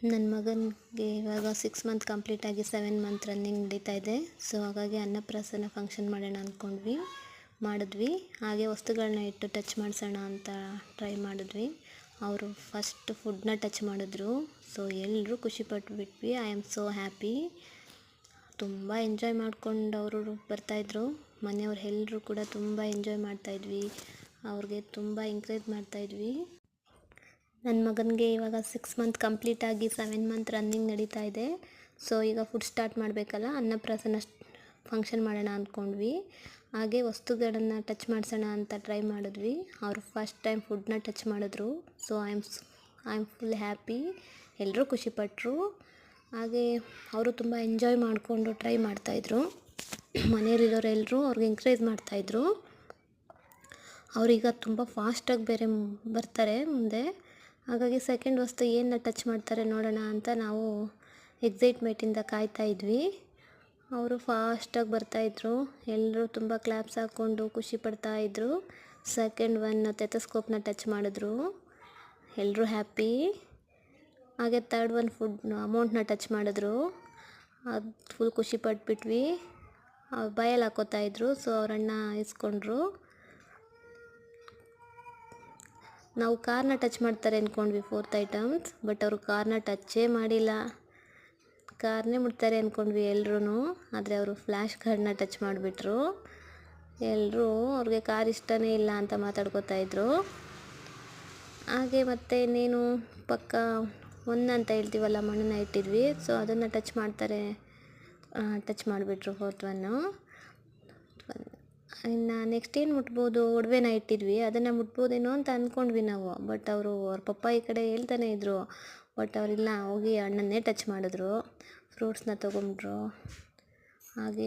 ನನ್ನ ಮಗನಿಗೆ ಇವಾಗ 6 ಮಂತ್ ಕಂಪ್ಲೀಟ್ ಆಗಿ 7 ಮಂತ್ ರನ್ನಿಂಗ್ ನಡೀತಾ ಇದೆ. ಸೊ ಹಾಗಾಗಿ ಅನ್ನಪ್ರಾಸನ ಫಂಕ್ಷನ್ ಮಾಡೋಣ ಮಾಡಿದ್ವಿ. ಹಾಗೆ ವಸ್ತುಗಳನ್ನ ಇಟ್ಟು ಟಚ್ ಮಾಡಿಸೋಣ ಅಂತ ಟ್ರೈ ಮಾಡಿದ್ವಿ. ಅವರು ಫಸ್ಟ್ ಫುಡ್ನ ಟಚ್ ಮಾಡಿದ್ರು. ಸೊ ಎಲ್ಲರೂ ಖುಷಿಪಟ್ಬಿಟ್ವಿ. I am so happy. ತುಂಬ ಎಂಜಾಯ್ ಮಾಡ್ಕೊಂಡು ಅವರು ಬರ್ತಾಯಿದ್ರು. ಮನೆಯವ್ರು ಎಲ್ಲರೂ ಕೂಡ ತುಂಬ ಎಂಜಾಯ್ ಮಾಡ್ತಾಯಿದ್ವಿ. ಅವ್ರಿಗೆ ತುಂಬ ಎಂಕರೇಜ್ ಮಾಡ್ತಾಯಿದ್ವಿ. ನನ್ನ ಮಗನಿಗೆ ಇವಾಗ 6 ಮಂತ್ ಕಂಪ್ಲೀಟ್ ಆಗಿ 7 ಮಂತ್ ರನ್ನಿಂಗ್ ನಡೀತಾ ಇದೆ. ಸೊ ಈಗ ಫುಡ್ ಸ್ಟಾರ್ಟ್ ಮಾಡಬೇಕಲ್ಲ, ಅನ್ನಪ್ರಾಸನ ಫಂಕ್ಷನ್ ಮಾಡೋಣ ಅಂದ್ಕೊಂಡ್ವಿ. ಹಾಗೆ ವಸ್ತುಗಳನ್ನು ಟಚ್ ಮಾಡಿಸೋಣ ಅಂತ ಟ್ರೈ ಮಾಡಿದ್ವಿ. ಅವರು ಫಸ್ಟ್ ಟೈಮ್ ಫುಡ್ನ ಟಚ್ ಮಾಡಿದ್ರು. So I am full happy. ಎಲ್ಲರೂ ಖುಷಿಪಟ್ಟರು. ಹಾಗೆ ಅವರು ತುಂಬ ಎಂಜಾಯ್ ಮಾಡಿಕೊಂಡು ಟ್ರೈ ಮಾಡ್ತಾಯಿದ್ರು. ಮನೆಯಲ್ಲಿರೋರೆಲ್ಲರೂ ಅವ್ರಿಗೆ ಎಂಕರೇಜ್ ಮಾಡ್ತಾಯಿದ್ರು. ಅವರೀಗ ತುಂಬ ಫಾಸ್ಟಾಗಿ ಬೇರೆ ಬರ್ತಾರೆ ಮುಂದೆ. ಹಾಗಾಗಿ ಸೆಕೆಂಡ್ ವಸ್ತು ಏನು ಟಚ್ ಮಾಡ್ತಾರೆ ನೋಡೋಣ ಅಂತ ನಾವು ಎಕ್ಸೈಟ್ಮೆಂಟಿಂದ ಕಾಯ್ತಾ ಇದ್ವಿ. ಅವರು ಫಾಸ್ಟಾಗಿ ಬರ್ತಾಯಿದ್ರು. ಎಲ್ಲರೂ ತುಂಬ ಕ್ಲಾಪ್ಸ್ ಹಾಕ್ಕೊಂಡು ಖುಷಿ ಪಡ್ತಾಯಿದ್ರು. ಸೆಕೆಂಡ್ ಒನ್ ಟೆಥೋಸ್ಕೋಪ್ನ ಟಚ್ ಮಾಡಿದ್ರು. ಎಲ್ಲರೂ ಹ್ಯಾಪಿ. ಹಾಗೆ ಥರ್ಡ್ ಒನ್ ಫುಡ್ ಅಮೌಂಟ್ನ ಟಚ್ ಮಾಡಿದ್ರು. ಅದು ಫುಲ್ ಖುಷಿ ಪಟ್ಬಿಟ್ವಿ. ಬಾಯಲ್ಲಿ ಹಾಕೋತಾಯಿದ್ರು. ಸೊ ಅವರಣ್ಣ ಇಸ್ಕೊಂಡ್ರು. ನಾವು ಕಾರ್ನ ಟಚ್ ಮಾಡ್ತಾರೆ ಅಂದ್ಕೊಂಡ್ವಿ 4th ಐಟಮ್ಸ್. ಬಟ್ ಅವರು ಕಾರ್ನ ಟಚ್ಚೇ ಮಾಡಿಲ್ಲ. ಕಾರ್ನೇ ಮುಟ್ತಾರೆ ಅಂದ್ಕೊಂಡ್ವಿ ಎಲ್ಲರೂ. ಆದರೆ ಅವರು ಫ್ಲ್ಯಾಶ್ ಕಾರ್ಡ್ನ ಟಚ್ ಮಾಡಿಬಿಟ್ರು. ಎಲ್ಲರೂ ಅವ್ರಿಗೆ ಕಾರ್ ಇಷ್ಟನೇ ಇಲ್ಲ ಅಂತ ಮಾತಾಡ್ಕೋತಾಯಿದ್ರು. ಹಾಗೆ ಮತ್ತು ಇನ್ನೇನು ಪಕ್ಕ ಅಂತ ಹೇಳ್ತೀವಲ್ಲ, ಮಣ್ಣನ್ನ ಇಟ್ಟಿದ್ವಿ. ಸೊ ಅದನ್ನು ಟಚ್ ಮಾಡಿಬಿಟ್ರು 4th ಒನ್ನು. ಇನ್ನು ನೆಕ್ಸ್ಟ್ ಏನು ಮುಟ್ಬೋದು, ಒಡವೆನ ಇಟ್ಟಿದ್ವಿ, ಅದನ್ನು ಮುಟ್ಬೋದೇನೋ ಅಂತ ಅಂದ್ಕೊಂಡ್ವಿ ನಾವು. ಬಟ್ ಅವ್ರ ಪಪ್ಪ ಈ ಕಡೆ ಹೇಳ್ತಾನೆ ಇದ್ದರು. ಬಟ್ ಅವರಿಲ್ಲ, ಹೋಗಿ ಅಣ್ಣನ್ನೇ ಟಚ್ ಮಾಡಿದ್ರು. ಫ್ರೂಟ್ಸ್ನ ತೊಗೊಂಡ್ರು. ಹಾಗೆ